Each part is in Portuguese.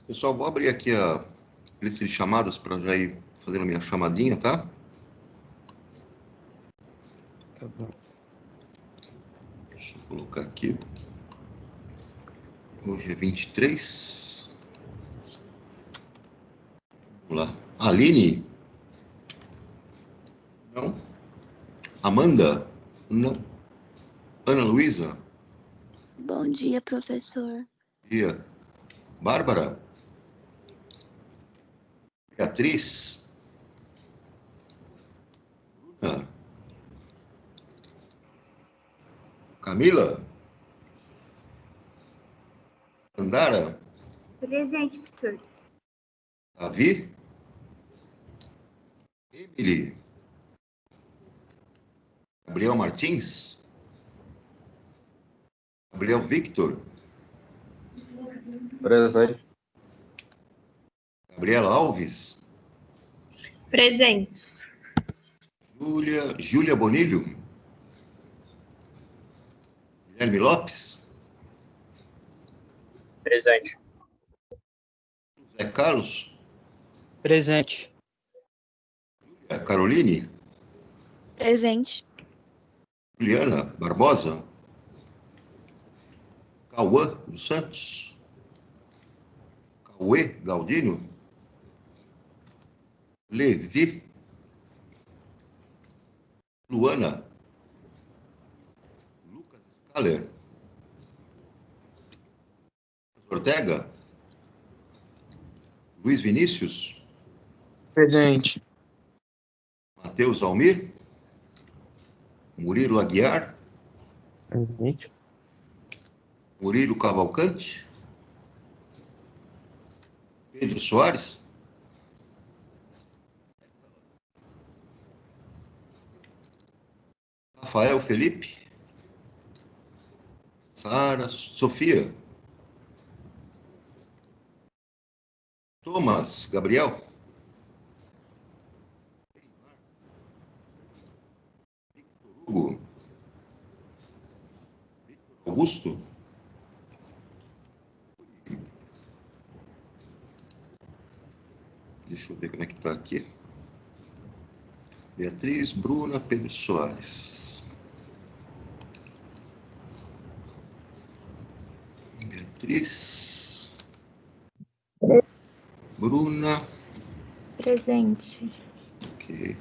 Pessoal, vou abrir aqui a lista de chamadas para já ir fazendo a minha chamadinha, tá? Tá bom. Deixa eu colocar aqui. Hoje é 23. Vamos lá. Aline? Não. Amanda? Não. Ana Luísa? Bom dia, professor. Bom dia. Bárbara? Beatriz? Bruna? Camila? Andara? Presente, professor. Davi? Emily? Gabriel Martins? Gabriel Victor? Presente. Gabriela Alves? Presente. Júlia Bonilho? Guilherme Lopes? Presente. José Carlos? Presente. Caroline? Presente. Juliana Barbosa? Cauã dos Santos? Cauê Galdino? Levi? Luana? Lucas Scaler? Ortega? Luiz Vinícius? Presente. Matheus Almir? Murilo Aguiar? Presente. Murilo Cavalcante? Pedro Soares? Rafael Felipe? Sara Sofia? Thomas Gabriel? Victor Hugo? Victor Augusto? Deixa eu ver como é que está aqui. Beatriz, Bruna, Pedro Soares. Beatriz. Bruna. Presente. Ok.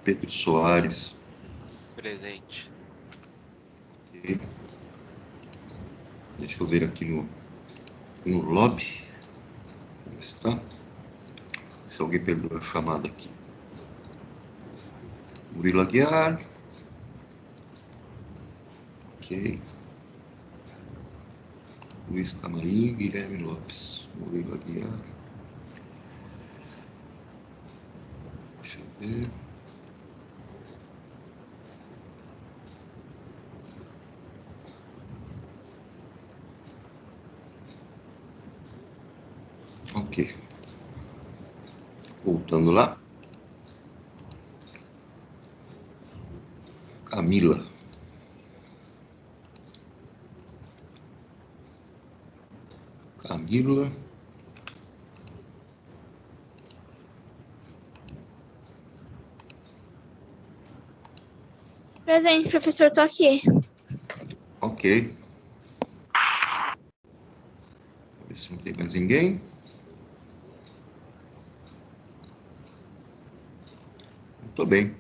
Pedro Soares. Presente. Ok. Deixa eu ver aqui no lobby. Como está? Se alguém perdeu a chamada aqui. Murilo Aguiar. Ok. Luiz Camarim, Guilherme Lopes. Murilo Aguiar. Deixa eu ver. Ok. Voltando lá. Camila. Camila. Presente, professor, tô aqui. Ok. Vou ver se não tem mais ninguém. Muito bem.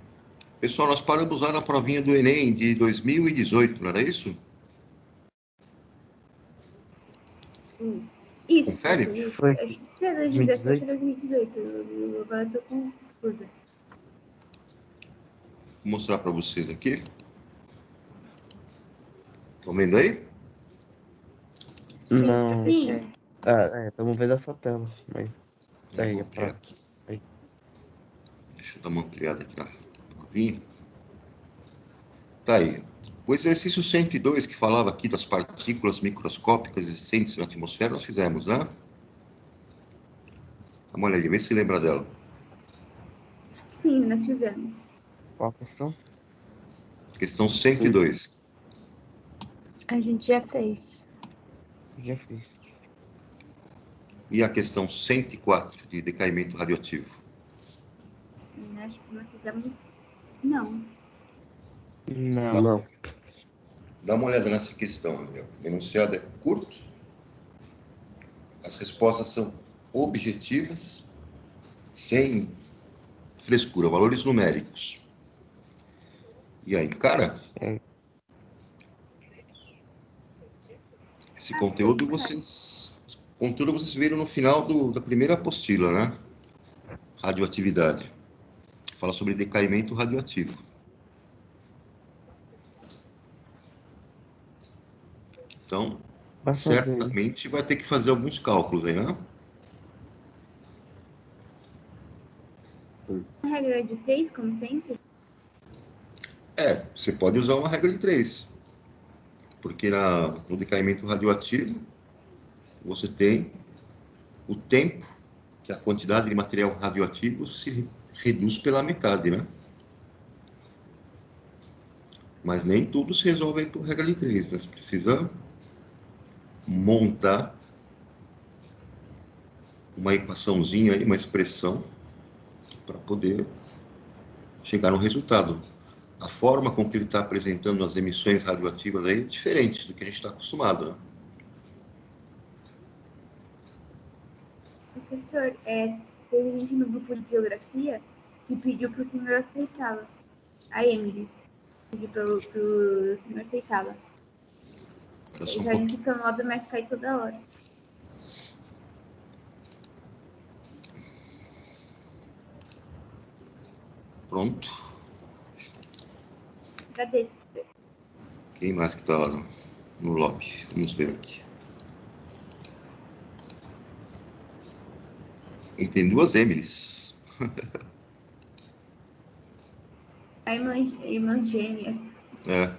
Pessoal, nós paramos lá na provinha do Enem de 2018, não era isso? Isso. Confere? Foi. Acho que é 2017 ou 2018. Eu agora tô confusa. Vou mostrar para vocês aqui. Estão vendo aí? Não. Sim. Estamos vendo a sua tela, mas Eu daí vou é ampliar pra... aqui. Aí. Deixa eu dar uma ampliada aqui na provinha. Tá aí. O exercício 102, que falava aqui das partículas microscópicas existentes na atmosfera, nós fizemos, né? Dá uma olhadinha, vê se lembra dela. Sim, nós fizemos. Qual a questão? Questão 102. A gente já fez. Já fiz. E a questão 104 de decaimento radioativo? Acho que nós fizemos. Não. Não. Dá uma olhada nessa questão, Daniel. O enunciado é curto, as respostas são objetivas, sem frescura, valores numéricos. E aí, cara, É. esse conteúdo vocês viram no final da primeira apostila, né? Radioatividade. Fala sobre decaimento radioativo. Então, Vai fazer. certamente vai ter que fazer alguns cálculos aí, né? A regra é de 3, como sempre? Você pode usar uma regra de 3. Porque no decaimento radioativo, você tem o tempo que a quantidade de material radioativo se reduz pela metade, né? Mas nem tudo se resolve aí por regra de 3, né? Você precisa montar uma equaçãozinha aí, uma expressão, para poder chegar no resultado. A forma com que ele está apresentando as emissões radioativas aí é diferente do que a gente está acostumado, né? Professor, teve gente no grupo de geografia que pediu para o senhor aceitá-la. A Emily pediu para o senhor aceitá-la. Era só um A gente pouquinho. incomoda, mas cai toda hora. Pronto. Agradeço. Quem mais que está lá no lobby? Vamos ver aqui. E tem duas Emilys. A irmã gêmeas. É.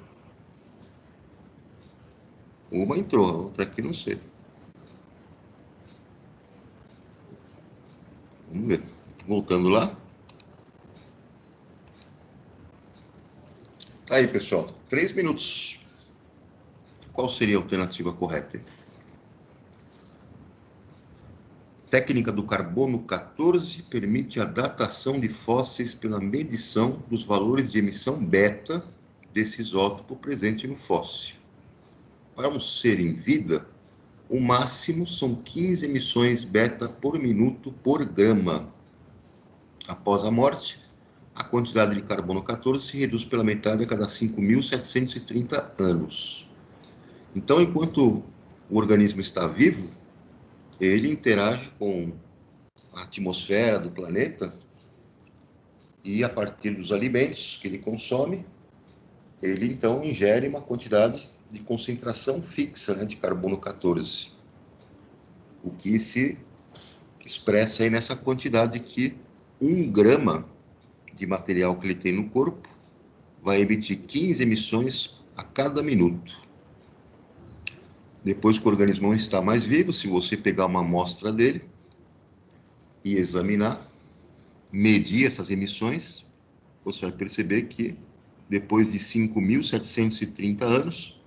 Uma entrou, a outra aqui não sei. Vamos ver. Voltando lá. Tá aí, pessoal. 3 minutos. Qual seria a alternativa correta? Técnica do carbono 14 permite a datação de fósseis pela medição dos valores de emissão beta desse isótopo presente no fóssil. Para um ser em vida, o máximo são 15 emissões beta por minuto por grama. Após a morte, a quantidade de carbono 14 se reduz pela metade a cada 5.730 anos. Então, enquanto o organismo está vivo, ele interage com a atmosfera do planeta e, a partir dos alimentos que ele consome, ele então ingere uma quantidade de concentração fixa, né, de carbono 14, o que se expressa aí nessa quantidade que 1 grama de material que ele tem no corpo vai emitir 15 emissões a cada minuto. Depois que o organismo não está mais vivo, se você pegar uma amostra dele e examinar, medir essas emissões, você vai perceber que depois de 5.730 anos,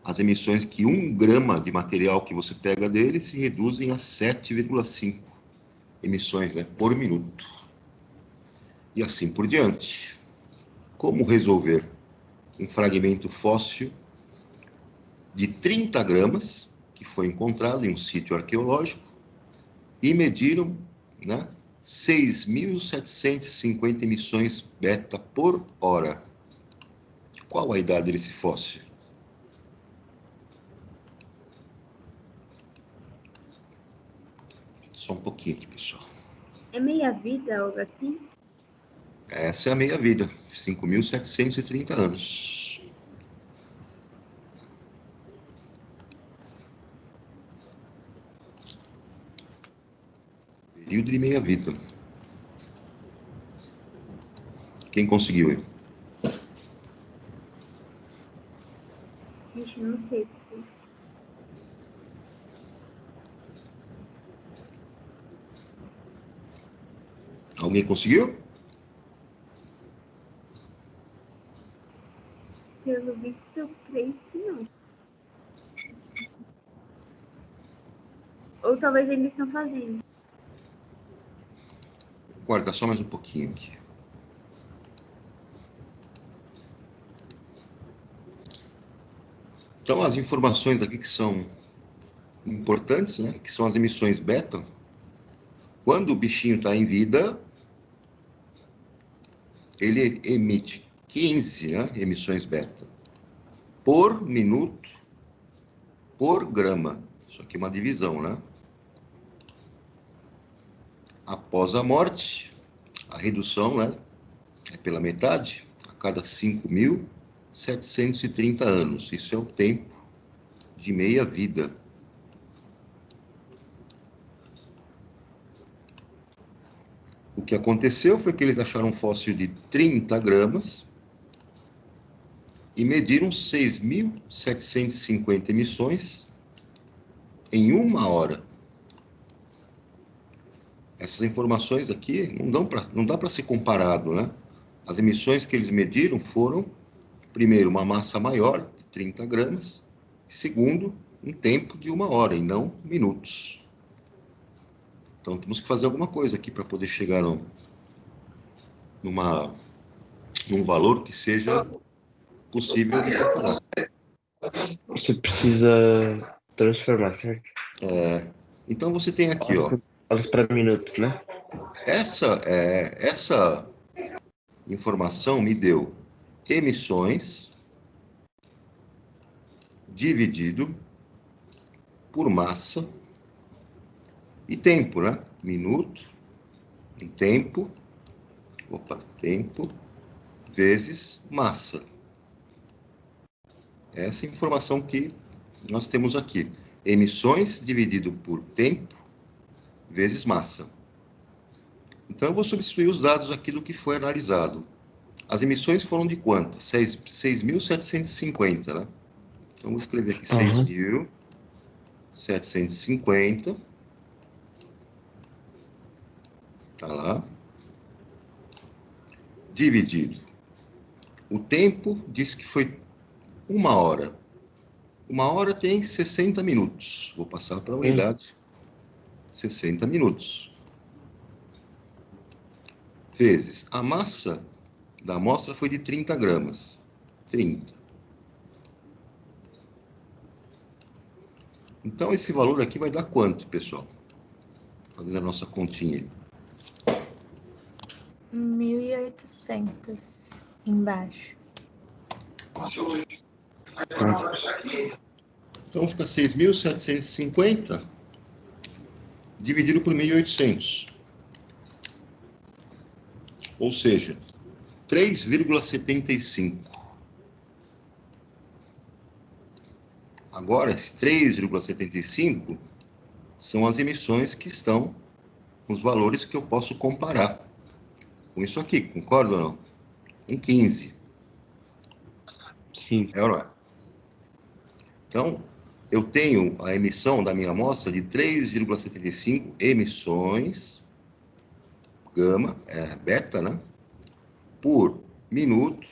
as emissões que 1 grama de material que você pega dele se reduzem a 7,5 emissões, né, por minuto. E assim por diante. Como resolver um fragmento fóssil de 30 gramas, que foi encontrado em um sítio arqueológico, e mediram, né, 6.750 emissões beta por hora. Qual a idade desse fóssil? Só um pouquinho aqui, pessoal. É meia vida, algo assim? Essa é a meia-vida, 5.730 anos. Período de meia-vida. Quem conseguiu aí? Ixi, não sei. Professor. Alguém conseguiu? Pelo visto, eu creio que não. Ou talvez eles estão fazendo. Guarda só mais um pouquinho aqui. Então, as informações aqui que são importantes, né? Que são as emissões beta. Quando o bichinho está em vida, ele emite 15, né, emissões beta por minuto por grama. Isso aqui é uma divisão, né? Após a morte, a redução, né, é pela metade, a cada 5.730 anos. Isso é o tempo de meia-vida. O que aconteceu foi que eles acharam um fóssil de 30 gramas e mediram 6.750 emissões em 1 hora. Essas informações aqui não dá para ser comparado, né? As emissões que eles mediram foram, primeiro, uma massa maior, de 30 gramas, e segundo, um tempo de 1 hora, e não minutos. Então, temos que fazer alguma coisa aqui para poder chegar num valor que seja possível de comparar. Você precisa transformar, certo? Então, você tem aqui, ó, Horas para minutos, né? essa informação me deu emissões dividido por massa e tempo, né? Minuto e tempo, tempo vezes massa. Essa informação que nós temos aqui. Emissões dividido por tempo vezes massa. Então, eu vou substituir os dados aqui do que foi analisado. As emissões foram de quantas? 6.750, né? Então, vou escrever aqui 6.750. Tá lá. Dividido. O tempo diz que foi 1 hora. 1 hora tem 60 minutos. Vou passar para a unidade. 60 minutos. Vezes a massa da amostra foi de 30 gramas. 30. Então, esse valor aqui vai dar quanto, pessoal? Fazendo a nossa continha. 1.800 embaixo. Então, fica 6.750 dividido por 1.800. Ou seja, 3,75. Agora, esse 3,75 são as emissões que estão com os valores que eu posso comparar com isso aqui, concorda ou não? Com 15. Sim. É ou não é? Então, eu tenho a emissão da minha amostra de 3,75 emissões, gama, beta, né? Por minuto,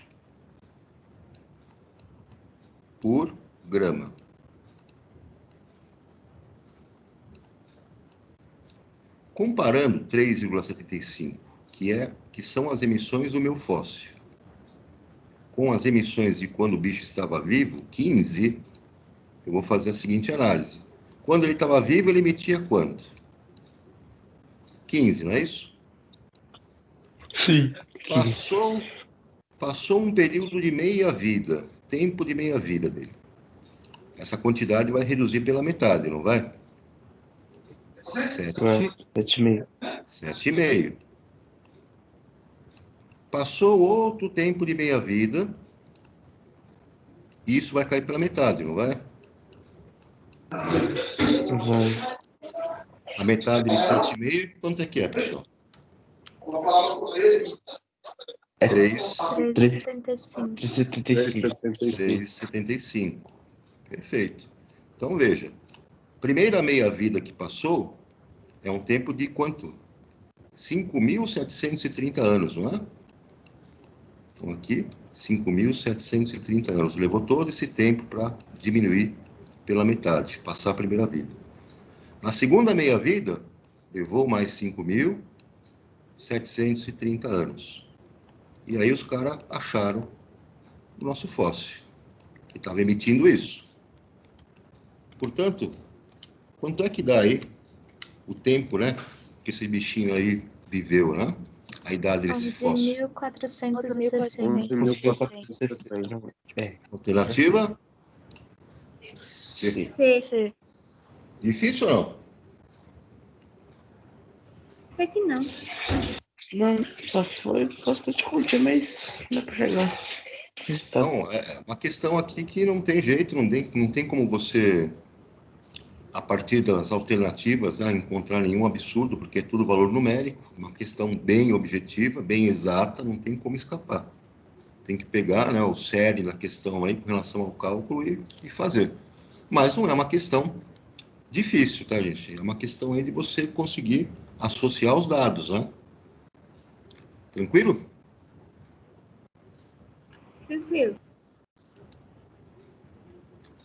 por grama. Comparando 3,75, que são as emissões do meu fóssil, com as emissões de quando o bicho estava vivo, 15, eu vou fazer a seguinte análise. Quando ele estava vivo, ele emitia quanto? 15, não é isso? Sim. Passou um período de meia-vida, tempo de meia-vida dele. Essa quantidade vai reduzir pela metade, não vai? 7,5. 7,5. Passou outro tempo de meia-vida, e isso vai cair pela metade, não vai? Vai. A metade de 7,5, quanto é que é, pessoal? É 3,75. 3,75. 3,75. Perfeito. Então, veja. Primeira meia-vida que passou é um tempo de quanto? 5.730 anos, não é? Então, aqui, 5.730 anos. Levou todo esse tempo para diminuir pela metade, passar a primeira vida. Na segunda meia-vida, levou mais 5.730 anos. E aí os caras acharam o nosso fóssil, que estava emitindo isso. Portanto, quanto é que dá aí o tempo, né, que esse bichinho aí viveu, né? A idade desse fóssil. 11.460. 11.460. É. Alternativa? C. Sim. C. Difícil ou não? Até que não. Não, só foi bastante curtinho, mas dá pra chegar. Resultado. Então, é uma questão aqui que não tem jeito, não tem como você, a partir das alternativas, né, encontrar nenhum absurdo, porque é tudo valor numérico, uma questão bem objetiva, bem exata, não tem como escapar. Tem que pegar, né, o cerne da questão aí com relação ao cálculo e fazer. Mas não é uma questão difícil, tá, gente? É uma questão aí de você conseguir associar os dados, né? Tranquilo? Tranquilo.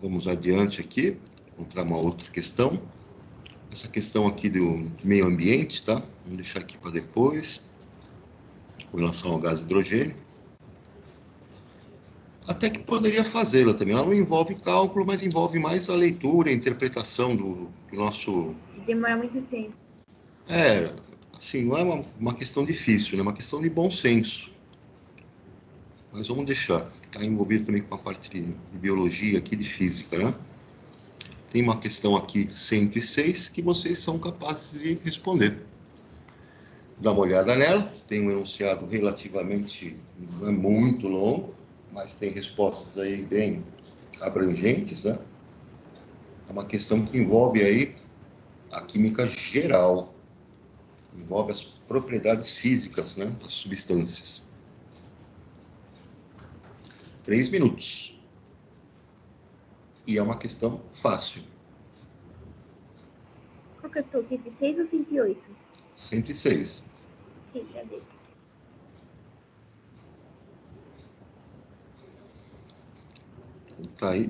Vamos adiante aqui, encontrar uma outra questão. Essa questão aqui do meio ambiente, tá? Vamos deixar aqui para depois, com relação ao gás hidrogênio. Até que poderia fazê-la também. Ela não envolve cálculo, mas envolve mais a leitura, a interpretação do nosso... Demora muito tempo. Assim, não é uma questão difícil, né? É uma questão de bom senso. Mas vamos deixar. Está envolvido também com a parte de biologia aqui, de física, né? Tem uma questão aqui, 106, que vocês são capazes de responder. Dá uma olhada nela. Tem um enunciado relativamente, não é muito longo, mas tem respostas aí bem abrangentes, né? É uma questão que envolve aí a química geral, envolve as propriedades físicas, né, das substâncias. 3 minutos. E é uma questão fácil. Qual que eu estou? 106 ou 108? 106. Sim, é desse. Então, tá aí.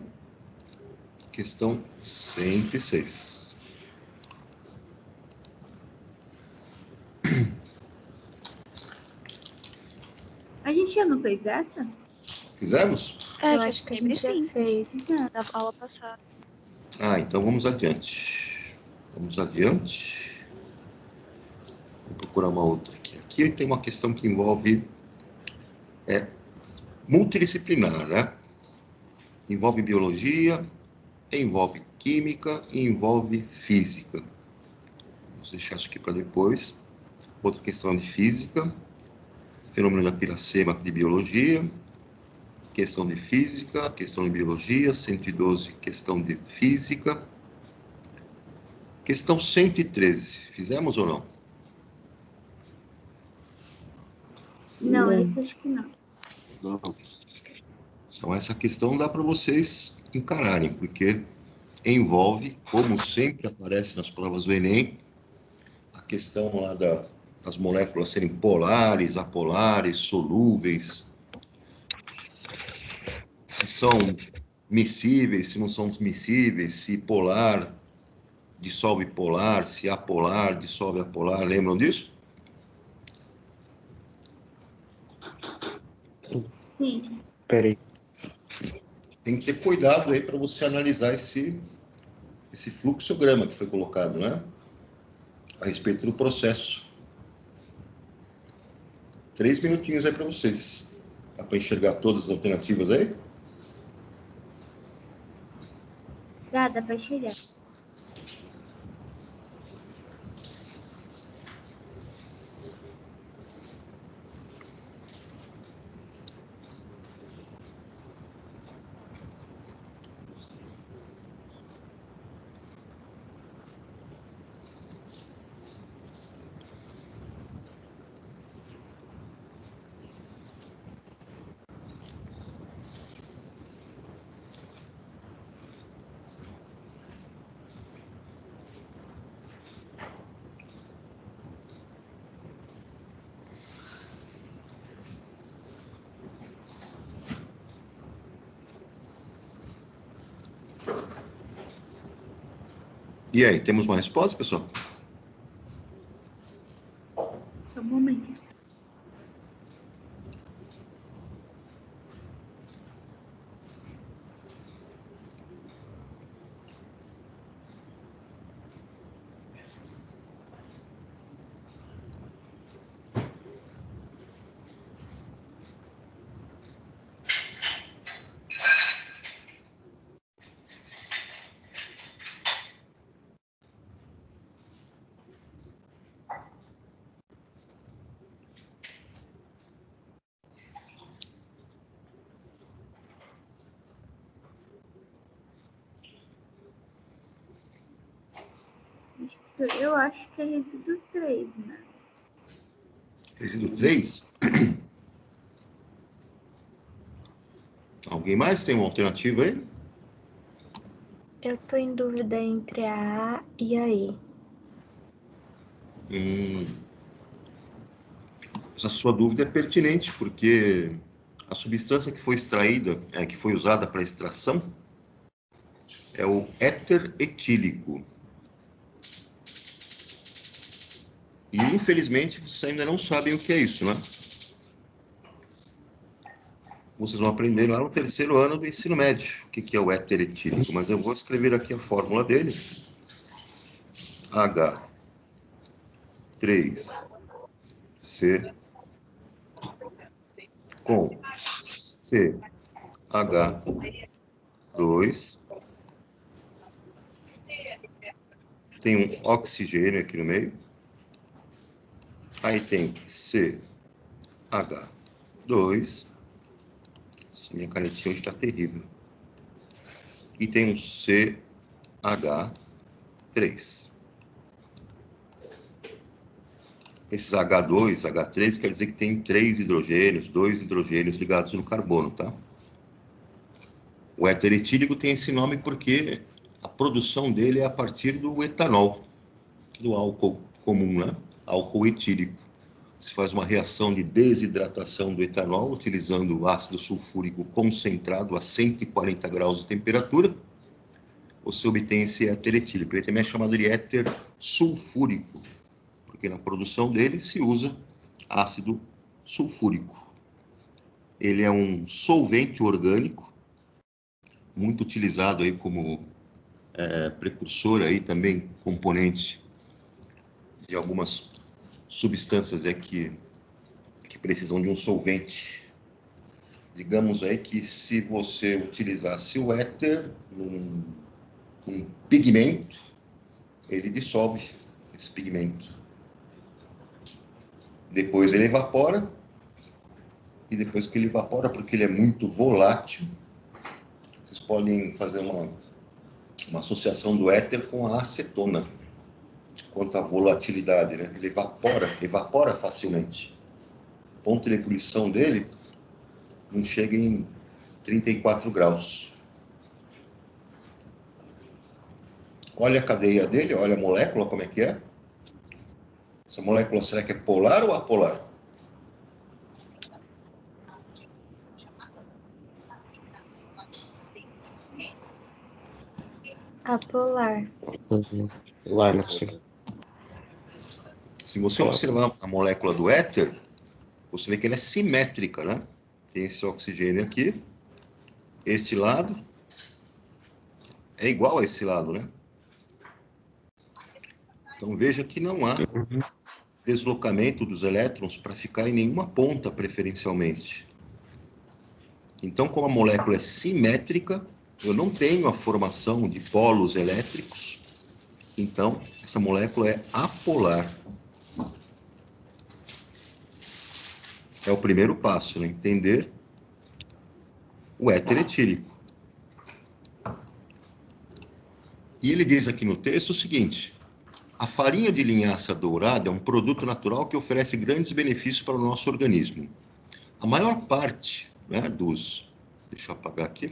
Questão 106. A gente já não fez essa? Fizemos? Eu acho que a gente já fez. Na aula passada. Então vamos adiante. Vamos adiante. Vou procurar uma outra aqui. Aqui tem uma questão que envolve multidisciplinar, né? Envolve biologia, envolve química e envolve física. Vamos deixar isso aqui para depois. Outra questão de física, fenômeno da Piracema de biologia, questão de física, questão de biologia, 112, questão de física. Questão 113, fizemos ou não? Não, esse acho que não. Não. Então essa questão dá para vocês encararem, porque envolve, como sempre aparece nas provas do Enem, a questão lá das moléculas serem polares, apolares, solúveis, se são miscíveis, se não são miscíveis, se polar dissolve polar, se apolar dissolve apolar, lembram disso? Sim. Peraí. Tem que ter cuidado aí para você analisar esse fluxograma que foi colocado, né? A respeito do processo. 3 minutinhos aí para vocês. Dá para enxergar todas as alternativas aí? Dá pra chegar. E aí, temos uma resposta, pessoal? Só um momento. Eu acho que é resíduo 3, né? Resíduo 3? Alguém mais tem uma alternativa aí? Eu tô em dúvida entre a A e a E. Essa sua dúvida é pertinente, porque a substância que foi extraída, que foi usada para extração, é o éter etílico. E, infelizmente, vocês ainda não sabem o que é isso, né? Vocês vão aprender lá no 3º ano do ensino médio, o que é o éter etílico. Mas eu vou escrever aqui a fórmula dele. H3C com CH2. Tem um oxigênio aqui no meio. Aí tem CH2. Essa minha canetinha hoje está terrível. E tem um CH3. Esses H2, H3, quer dizer que tem 3 hidrogênios, 2 hidrogênios ligados no carbono, tá? O éter etílico tem esse nome porque a produção dele é a partir do etanol, do álcool comum, né? Álcool etílico. Se faz uma reação de desidratação do etanol utilizando ácido sulfúrico concentrado a 140 graus de temperatura, você obtém esse éter etílico. Ele também é chamado de éter sulfúrico, porque na produção dele se usa ácido sulfúrico. Ele é um solvente orgânico, muito utilizado aí como precursor aí também, componente de algumas substâncias que precisam de um solvente. Digamos aí que se você utilizasse o éter num pigmento, ele dissolve esse pigmento. Depois ele evapora, e depois que ele evapora, porque ele é muito volátil, vocês podem fazer uma associação do éter com a acetona, quanto à volatilidade, né? Ele evapora facilmente. O ponto de ebulição dele não chega em 34 graus. Olha a cadeia dele, olha a molécula, como é que é. Essa molécula, será que é polar ou apolar? Apolar. Lá, não sei. Se você observar a molécula do éter, você vê que ela é simétrica, né? Tem esse oxigênio aqui. Esse lado é igual a esse lado, né? Então veja que não há deslocamento dos elétrons para ficar em nenhuma ponta, preferencialmente. Então, como a molécula é simétrica, eu não tenho a formação de polos elétricos. Então, essa molécula é apolar. É o primeiro passo, né? Entender o éter etílico. E ele diz aqui no texto o seguinte: a farinha de linhaça dourada é um produto natural que oferece grandes benefícios para o nosso organismo. A maior parte, né, deixa eu apagar aqui,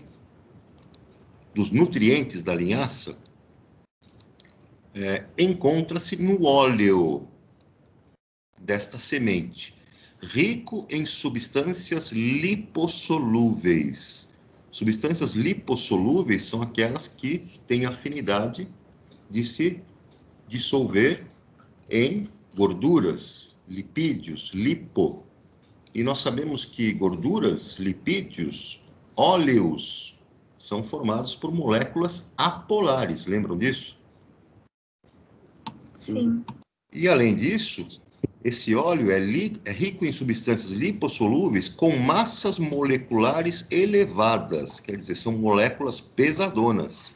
dos nutrientes da linhaça encontra-se no óleo desta semente, rico em substâncias lipossolúveis. Substâncias lipossolúveis são aquelas que têm afinidade de se dissolver em gorduras, lipídios, lipo. E nós sabemos que gorduras, lipídios, óleos são formados por moléculas apolares. Lembram disso? Sim. E além disso, esse óleo é rico em substâncias lipossolúveis com massas moleculares elevadas. Quer dizer, são moléculas pesadonas.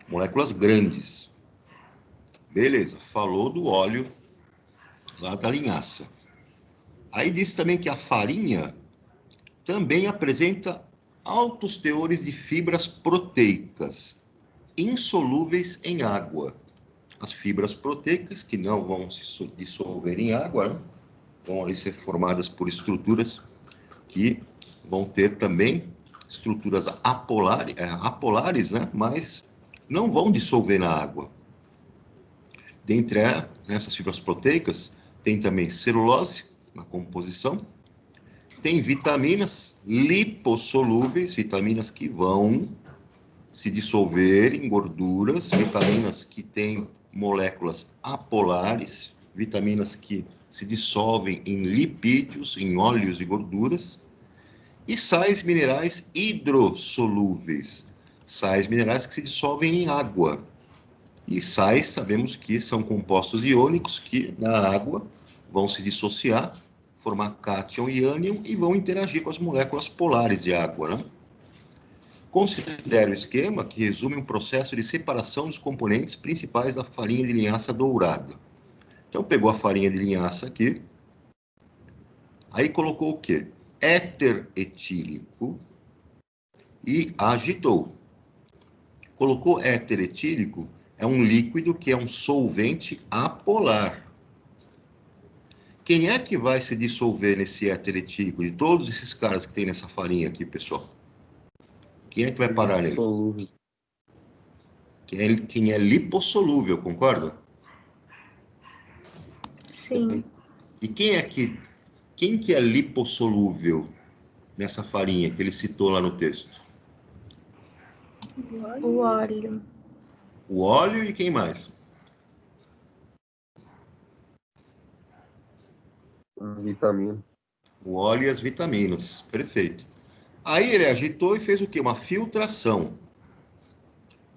Moléculas grandes. Beleza, falou do óleo lá da linhaça. Aí diz também que a farinha também apresenta altos teores de fibras proteicas, insolúveis em água. As fibras proteicas, que não vão se dissolver em água, né? Vão ali ser formadas por estruturas que vão ter também estruturas apolares, né? Mas não vão dissolver na água. Dentre essas fibras proteicas, tem também celulose na composição, tem vitaminas lipossolúveis, vitaminas que vão se dissolver em gorduras, vitaminas que têm moléculas apolares, vitaminas que se dissolvem em lipídios, em óleos e gorduras, e sais minerais hidrossolúveis, sais minerais que se dissolvem em água. E sais, sabemos que são compostos iônicos que na água vão se dissociar, formar cátion e ânion e vão interagir com as moléculas polares de água, né? Considere o esquema que resume um processo de separação dos componentes principais da farinha de linhaça dourada. Então, pegou a farinha de linhaça aqui, aí colocou o quê? Éter etílico e agitou. Colocou éter etílico, é um líquido que é um solvente apolar. Quem é que vai se dissolver nesse éter etílico de todos esses caras que tem nessa farinha aqui, pessoal? Quem é que vai parar nele? Quem é lipossolúvel, concorda? Sim. E quem que é lipossolúvel nessa farinha que ele citou lá no texto? O óleo. O óleo e quem mais? Vitamina. O óleo e as vitaminas. Perfeito. Aí ele agitou e fez o quê? Uma filtração.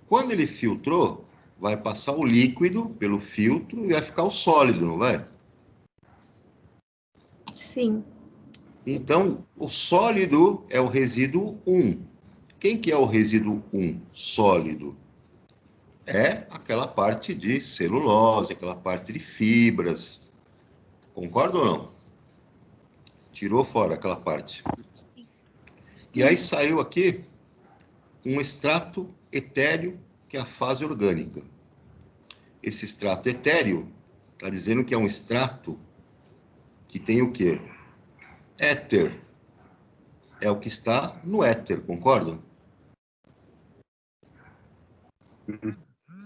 Quando ele filtrou, vai passar o líquido pelo filtro e vai ficar o sólido, não vai? Sim. Então, o sólido é o resíduo 1. Quem que é o resíduo 1? Sólido. É aquela parte de celulose, aquela parte de fibras. Concorda ou não? Tirou fora aquela parte. E aí saiu aqui um extrato etéreo, que é a fase orgânica. Esse extrato etéreo está dizendo que é um extrato que tem o quê? Éter. É o que está no éter, concorda?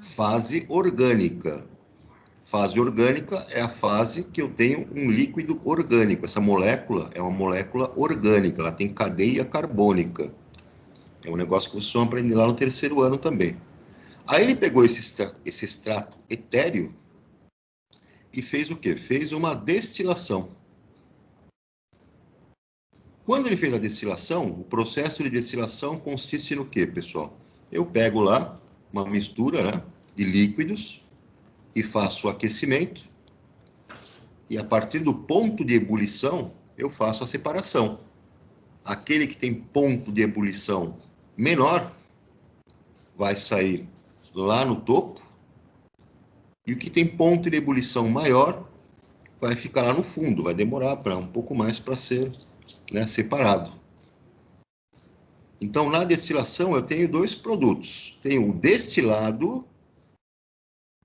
Fase orgânica. Fase orgânica é a fase que eu tenho um líquido orgânico. Essa molécula é uma molécula orgânica, ela tem cadeia carbônica. É um negócio que vocês vão aprender lá no terceiro ano também. Aí ele pegou esse extrato etéreo e fez o quê? Fez uma destilação. Quando ele fez a destilação, o processo de destilação consiste no quê, pessoal? Eu pego lá uma mistura, né, de líquidos e faço o aquecimento. E a partir do ponto de ebulição, eu faço a separação. Aquele que tem ponto de ebulição menor vai sair lá no topo. E o que tem ponto de ebulição maior vai ficar lá no fundo. Vai demorar um pouco mais para ser, né, separado. Então, na destilação, eu tenho dois produtos. Tenho o destilado,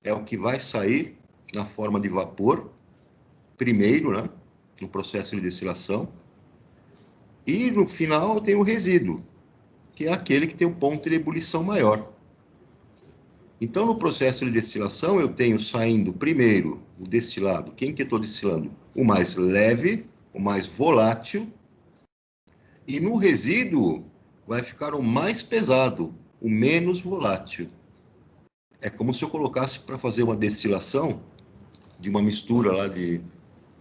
é o que vai sair na forma de vapor, primeiro, né, no processo de destilação. E no final eu tenho o resíduo, que é aquele que tem o ponto de ebulição maior. Então, no processo de destilação, eu tenho saindo primeiro o destilado. Quem que eu estou destilando? O mais leve, o mais volátil. E no resíduo vai ficar o mais pesado, o menos volátil. É como se eu colocasse para fazer uma destilação de uma mistura lá de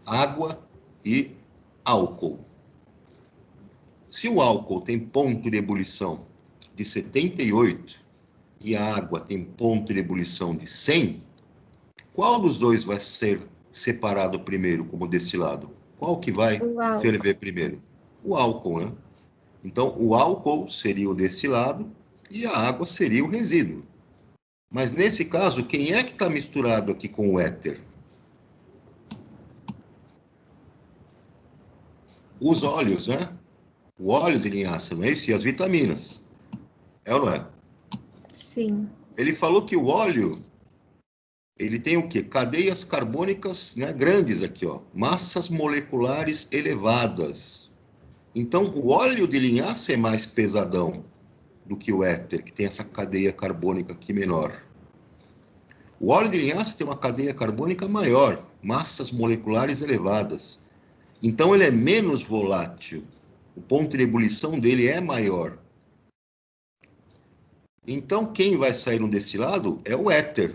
água e álcool. Se o álcool tem ponto de ebulição de 78 e a água tem ponto de ebulição de 100, qual dos dois vai ser separado primeiro como destilado? Qual que vai O álcool. ferver primeiro? O álcool, né? Então, o álcool seria o destilado e a água seria o resíduo. Mas, nesse caso, quem é que está misturado aqui com o éter? Os óleos, né? O óleo de linhaça, não é isso? E as vitaminas. É ou não é? Sim. Ele falou que o óleo, ele tem o quê? Cadeias carbônicas, né, grandes aqui, ó. Massas moleculares elevadas. Então, o óleo de linhaça é mais pesadão do que o éter, que tem essa cadeia carbônica aqui menor. O óleo de linhaça tem uma cadeia carbônica maior, massas moleculares elevadas. Então, ele é menos volátil. O ponto de ebulição dele é maior. Então, quem vai sair no destilado é o éter,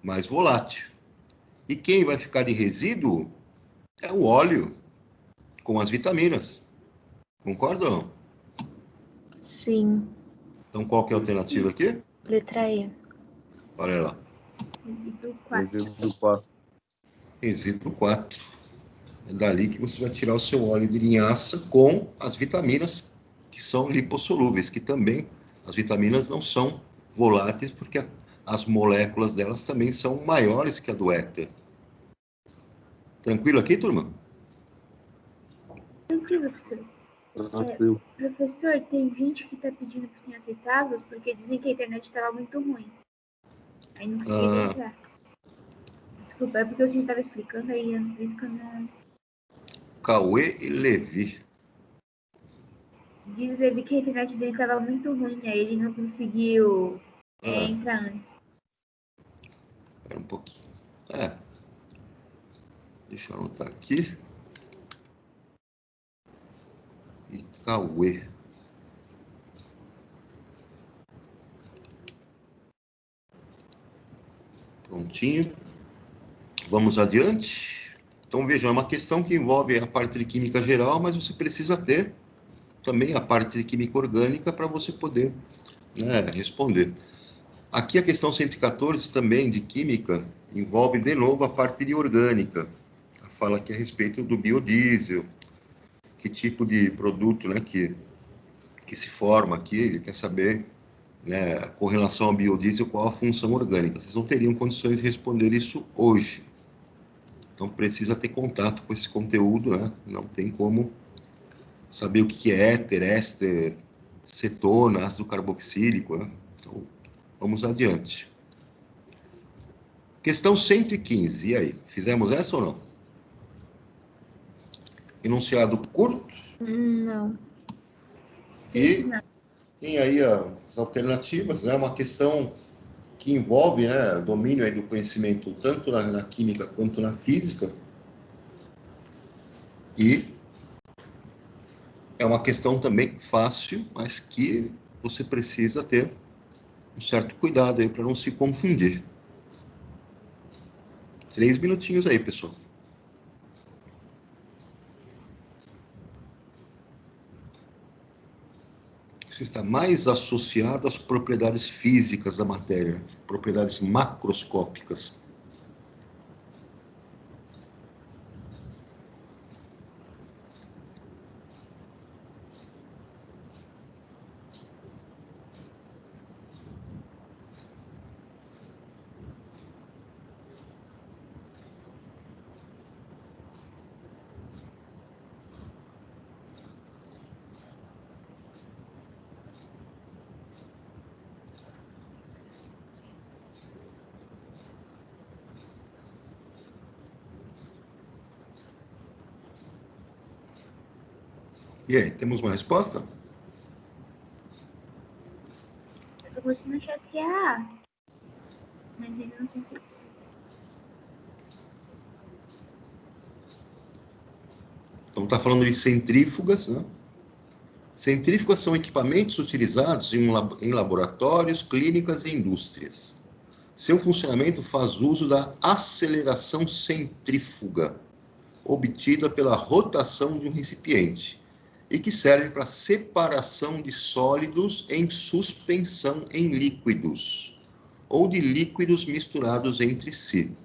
mais volátil. E quem vai ficar de resíduo é o óleo, com as vitaminas. Concorda ou não? Sim. Então, qual que é a alternativa aqui? Letra E. Olha lá. Resíduo 4. Resíduo 4. Resíduo 4. É dali que você vai tirar o seu óleo de linhaça com as vitaminas que são lipossolúveis, que também as vitaminas não são voláteis, porque as moléculas delas também são maiores que a do éter. Tranquilo aqui, turma? Tranquilo, professor. Tranquilo. Professor, tem gente que tá pedindo pro senhor aceitá-los porque dizem que a internet estava muito ruim. Aí não consegui entrar. Desculpa, é porque o senhor estava explicando aí, por isso que eu não... Cauê e Levi. Diz ele que a internet dele estava muito ruim, aí ele não conseguiu entrar antes. Espera um pouquinho. Deixa eu anotar aqui. E Cauê. Prontinho. Vamos adiante. Então, vejam, é uma questão que envolve a parte de química geral, mas você precisa ter também a parte de química orgânica para você poder, né, responder. Aqui a questão 114 também de química envolve de novo a parte de orgânica. Fala aqui a respeito do biodiesel, que tipo de produto, né, que se forma aqui, ele quer saber, né, com relação ao biodiesel, qual a função orgânica. Vocês não teriam condições de responder isso hoje. Então precisa ter contato com esse conteúdo, né? Não tem como saber o que é éter, éster, cetona, ácido carboxílico, né? Então, vamos adiante. Questão 115, e aí? Fizemos essa ou não? Enunciado curto. Não. E tem aí as alternativas, né? Uma questão que envolve, né, domínio aí do conhecimento tanto na química quanto na física. E é uma questão também fácil, mas que você precisa ter um certo cuidado aí para não se confundir. 3 minutinhos aí, pessoal. Isso está mais associado às propriedades físicas da matéria, propriedades macroscópicas. E aí, temos uma resposta? Eu tô gostando de achar que é a A. Mas ele não tem certeza. Então, está falando de centrífugas, né? Centrífugas são equipamentos utilizados em laboratórios, clínicas e indústrias. Seu funcionamento faz uso da aceleração centrífuga, obtida pela rotação de um recipiente, e que serve para separação de sólidos em suspensão em líquidos, ou de líquidos misturados entre si.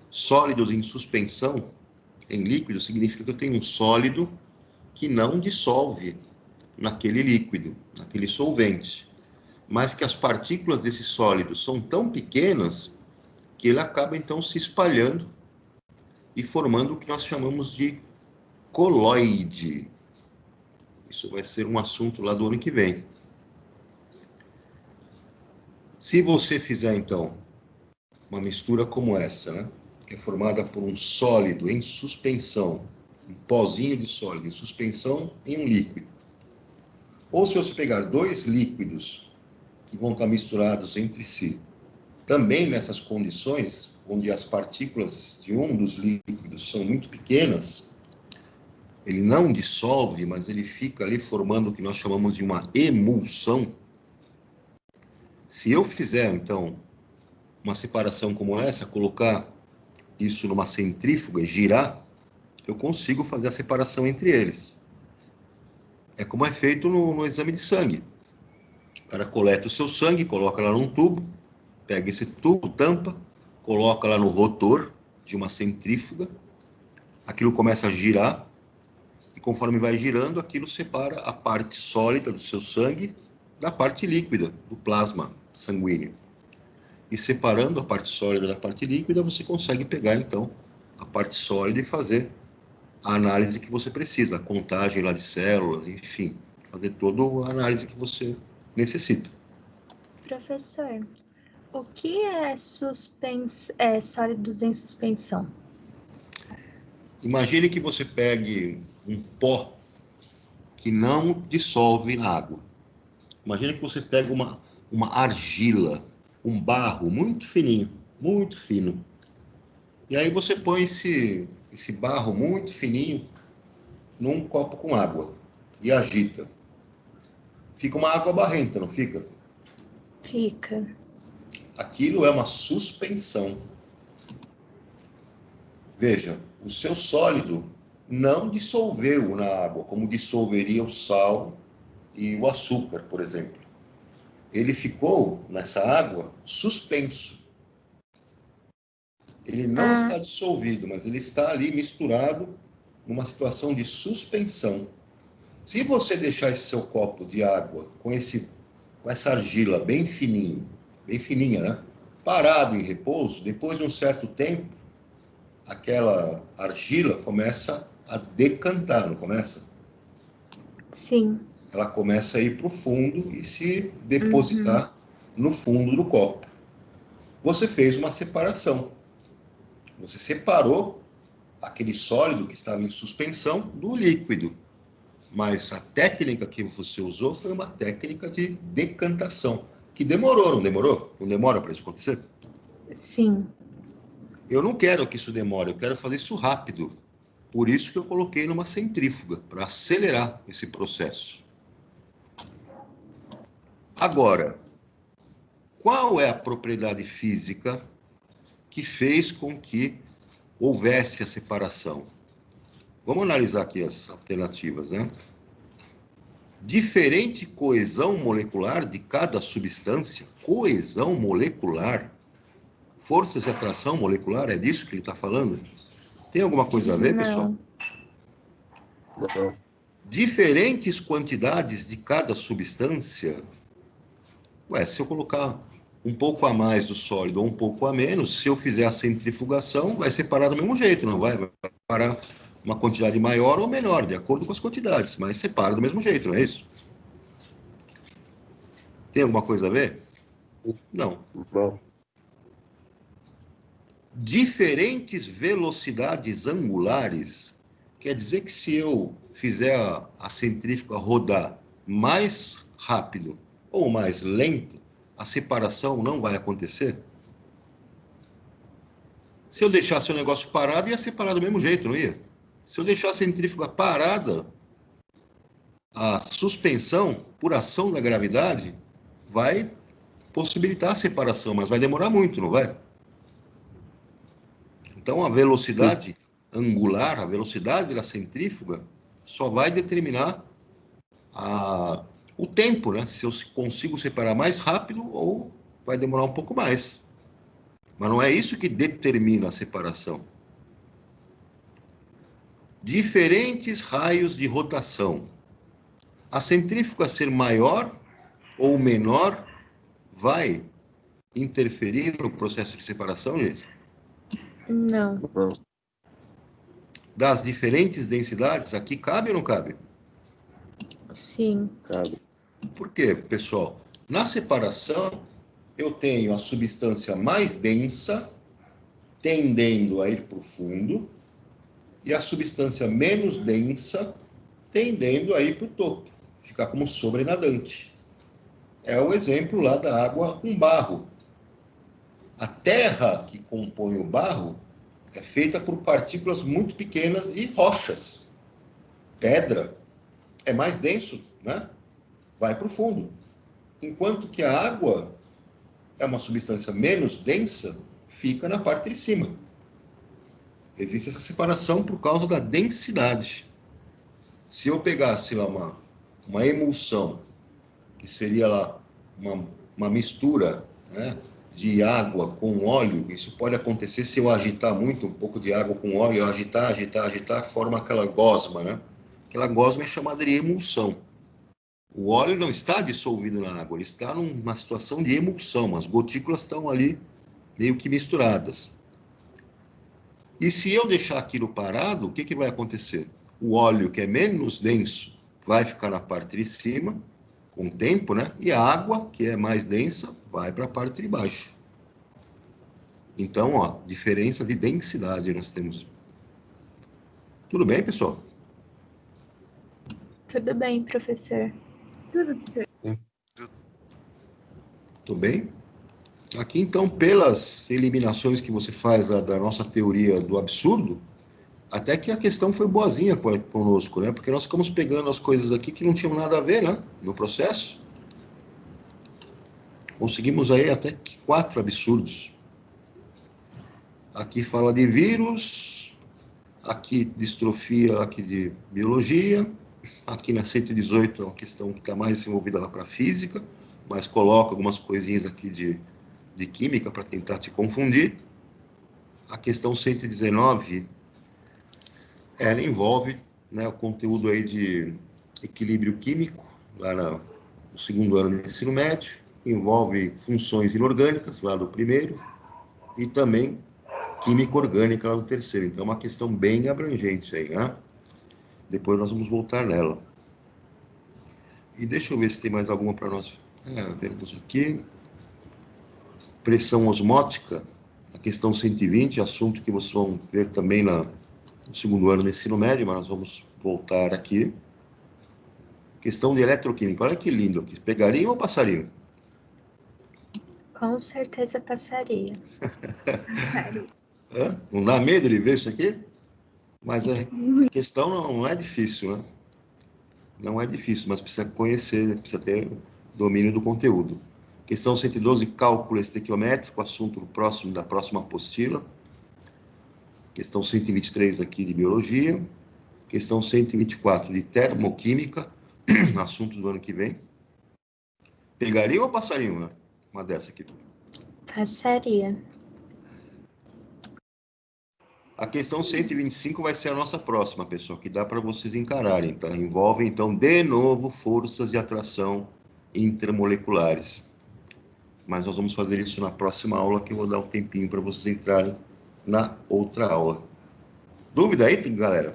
Sólidos em suspensão em líquido significa que eu tenho um sólido que não dissolve naquele líquido, naquele solvente, mas que as partículas desse sólido são tão pequenas que ele acaba então se espalhando e formando o que nós chamamos de coloide. Isso vai ser um assunto lá do ano que vem. Se você fizer então uma mistura como essa, né, que é formada por um sólido em suspensão, um pozinho de sólido em suspensão em um líquido, ou se você pegar dois líquidos que vão estar misturados entre si, também nessas condições, onde as partículas de um dos líquidos são muito pequenas, ele não dissolve, mas ele fica ali formando o que nós chamamos de uma emulsão. Se eu fizer, então, uma separação como essa, colocar isso numa centrífuga e girar, eu consigo fazer a separação entre eles. É como é feito no exame de sangue. O cara coleta o seu sangue, coloca lá num tubo, pega esse tubo, tampa, coloca lá no rotor de uma centrífuga, aquilo começa a girar, e conforme vai girando, aquilo separa a parte sólida do seu sangue da parte líquida, do plasma sanguíneo. E separando a parte sólida da parte líquida, você consegue pegar, então, a parte sólida e fazer a análise que você precisa, a contagem lá de células, enfim, fazer toda a análise que você necessita. Professor, o que é sólidos em suspensão? Imagine que você pegue um pó que não dissolve na água. Imagine que você pega uma argila, um barro muito fininho, muito fino. E aí você põe esse barro muito fininho num copo com água e agita. Fica uma água barrenta, não fica? Fica. Aquilo é uma suspensão. Veja, o seu sólido não dissolveu na água, como dissolveria o sal e o açúcar, por exemplo. Ele ficou nessa água suspenso. Ele não está dissolvido, mas ele está ali misturado numa situação de suspensão. Se você deixar esse seu copo de água com essa argila bem fininha, né? Parado em repouso, depois de um certo tempo, aquela argila começa a decantar, não começa? Sim. Ela começa a ir para o fundo e se depositar no fundo do copo. Você fez uma separação. Você separou aquele sólido que estava em suspensão do líquido. Mas a técnica que você usou foi uma técnica de decantação, que demorou, não demorou? Não demora para isso acontecer? Sim. Eu não quero que isso demore, eu quero fazer isso rápido. Por isso que eu coloquei numa centrífuga, para acelerar esse processo. Agora, qual é a propriedade física que fez com que houvesse a separação? Vamos analisar aqui as alternativas, né? Diferente coesão molecular de cada substância, coesão molecular, forças de atração molecular, é disso que ele está falando? Tem alguma coisa a ver, pessoal? Não. Diferentes quantidades de cada substância. Ué, se eu colocar um pouco a mais do sólido ou um pouco a menos, se eu fizer a centrifugação, vai separar do mesmo jeito, não vai? Vai separar uma quantidade maior ou menor, de acordo com as quantidades, mas separa do mesmo jeito, não é isso? Tem alguma coisa a ver? Não. Não. Diferentes velocidades angulares, quer dizer que se eu fizer a centrífuga rodar mais rápido ou mais lento, a separação não vai acontecer? Se eu deixasse o negócio parado, ia separar do mesmo jeito, não ia? Se eu deixar a centrífuga parada, a suspensão, por ação da gravidade, vai possibilitar a separação, mas vai demorar muito, não vai? Então, a velocidade angular, a velocidade da centrífuga, só vai determinar o tempo, né? Se eu consigo separar mais rápido ou vai demorar um pouco mais. Mas não é isso que determina a separação. Diferentes raios de rotação. A centrífuga ser maior ou menor vai interferir no processo de separação, gente? Não. Não. Das diferentes densidades, aqui cabe ou não cabe? Sim. Cabe. Por quê, pessoal? Na separação, eu tenho a substância mais densa tendendo a ir para o fundo e a substância menos densa tendendo a ir para o topo, ficar como sobrenadante. É o exemplo lá da água com barro. A terra que compõe o barro é feita por partículas muito pequenas e rochas. Pedra é mais denso, né? Vai para o fundo. Enquanto que a água é uma substância menos densa, fica na parte de cima. Existe essa separação por causa da densidade. Se eu pegasse lá uma emulsão, que seria lá uma mistura, né, de água com óleo, isso pode acontecer se eu agitar muito, um pouco de água com óleo, eu agitar, forma aquela gosma, né? Aquela gosma é chamada de emulsão. O óleo não está dissolvido na água, ele está numa situação de emulsão, as gotículas estão ali meio que misturadas. E se eu deixar aquilo parado, o que vai acontecer? O óleo, que é menos denso, vai ficar na parte de cima, com o tempo, né? E a água, que é mais densa, vai para a parte de baixo. Então, ó, diferença de densidade nós temos. Tudo bem, pessoal? Tudo bem, professor. Tudo, professor. Tudo bem? Aqui, então, pelas eliminações que você faz da nossa teoria do absurdo, até que a questão foi boazinha conosco, né? Porque nós ficamos pegando as coisas aqui que não tinham nada a ver, né? No processo. Conseguimos aí até que 4 absurdos. Aqui fala de vírus, aqui distrofia, aqui de biologia, aqui na 118 é uma questão que está mais envolvida lá para física, mas coloca algumas coisinhas aqui de química para tentar te confundir. A questão 119, ela envolve, né, o conteúdo aí de equilíbrio químico, lá no segundo ano do ensino médio, envolve funções inorgânicas, lá do primeiro, e também química orgânica lá do terceiro. Então, é uma questão bem abrangente aí, né? Depois nós vamos voltar nela. E deixa eu ver se tem mais alguma para nós vermos aqui. Pressão osmótica, a questão 120, assunto que vocês vão ver também no segundo ano do ensino médio, mas nós vamos voltar aqui. Questão de eletroquímica, olha que lindo aqui. Pegariam ou passariam? Com certeza passaria. Não dá medo de ver isso aqui? Mas a questão não é difícil, né? Não é difícil, mas precisa conhecer, precisa ter domínio do conteúdo. Questão 112, cálculo estequiométrico, assunto próximo da próxima apostila. Questão 123 aqui de biologia. Questão 124 de termoquímica, assunto do ano que vem. Pegariam ou passariam, né? Uma dessa aqui. Passaria. A questão 125 vai ser a nossa próxima, pessoal, que dá para vocês encararem, tá? Envolve, então, de novo, forças de atração intermoleculares. Mas nós vamos fazer isso na próxima aula, que eu vou dar um tempinho para vocês entrarem na outra aula. Dúvida aí, galera?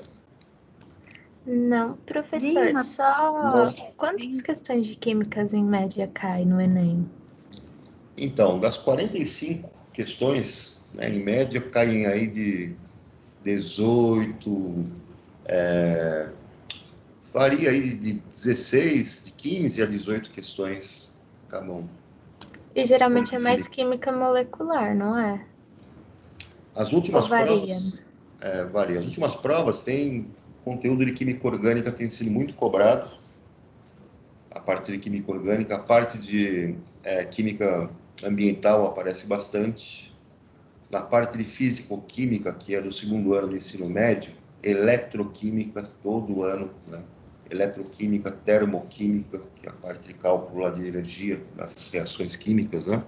Não, professor, Nenhuma. só quantas questões de químicas em média cai no Enem? Então, das 45 questões, né, em média, caem aí de 18, varia aí de 16, de 15 a 18 questões acabam. E geralmente é mais química molecular, não é? As últimas Ou varia? provas, varia. As últimas provas têm conteúdo de química orgânica, tem sido muito cobrado. a parte de química orgânica, a parte de química ambiental aparece bastante. Na parte de físico-química, que é do segundo ano do ensino médio, eletroquímica todo ano, né? Eletroquímica, termoquímica, que é a parte de cálculo lá de energia das reações químicas, né?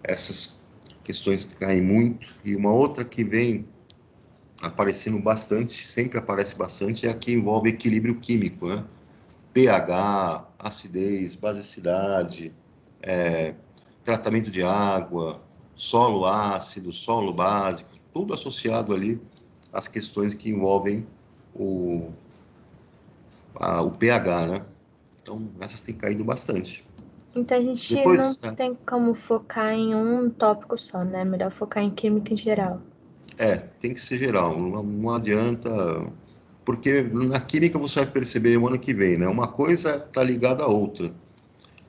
Essas questões caem muito. E uma outra que vem aparecendo bastante, sempre aparece bastante, é a que envolve equilíbrio químico, né? pH, acidez, basicidade, tratamento de água, solo ácido, solo básico, tudo associado ali às questões que envolvem o pH, né? Então, essas têm caído bastante. Então a gente Depois, não tem como focar em um tópico só, né? Melhor focar em química em geral. tem que ser geral, não adianta, porque na química você vai perceber o ano que vem, né? Uma coisa está ligada à outra.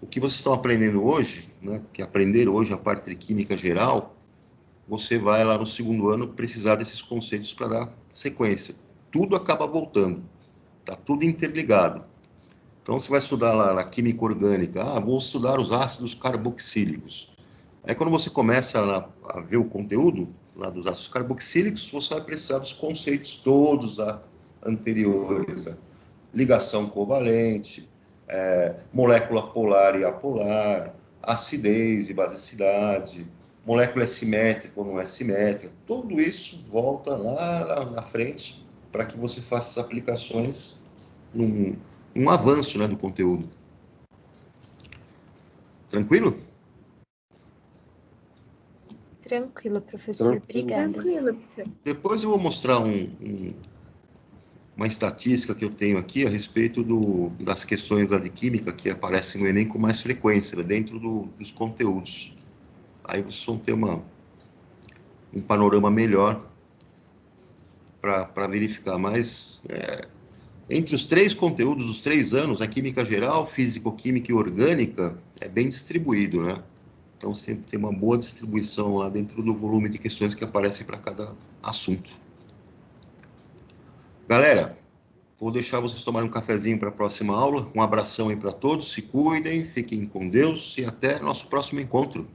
O que vocês estão aprendendo hoje, né, que aprenderam hoje a parte de química geral, você vai lá no segundo ano precisar desses conceitos para dar sequência. Tudo acaba voltando, está tudo interligado. Então você vai estudar lá na química orgânica, vou estudar os ácidos carboxílicos. Aí quando você começa a ver o conteúdo lá dos ácidos carboxílicos, você vai precisar dos conceitos todos anteriores, né? Ligação covalente, molécula polar e apolar, acidez e basicidade, molécula é simétrica ou não é simétrica, tudo isso volta lá na frente para que você faça as aplicações num avanço, né, do conteúdo. Tranquilo? Tranquilo, professor. Obrigada. Tranquilo, professor. Depois eu vou mostrar uma estatística que eu tenho aqui a respeito das questões da de química que aparecem no Enem com mais frequência, dentro dos conteúdos. Aí vocês vão ter um panorama melhor para verificar. Mas entre os 3 conteúdos dos 3 anos, a química geral, físico-química e orgânica é bem distribuído, né? Então sempre tem uma boa distribuição lá dentro do volume de questões que aparecem para cada assunto. Galera, vou deixar vocês tomarem um cafezinho para a próxima aula. Um abração aí para todos, se cuidem, fiquem com Deus e até nosso próximo encontro.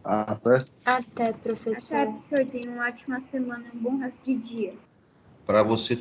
Até. Até, professor. Até, professor. Tenha uma ótima semana e um bom resto de dia. Para você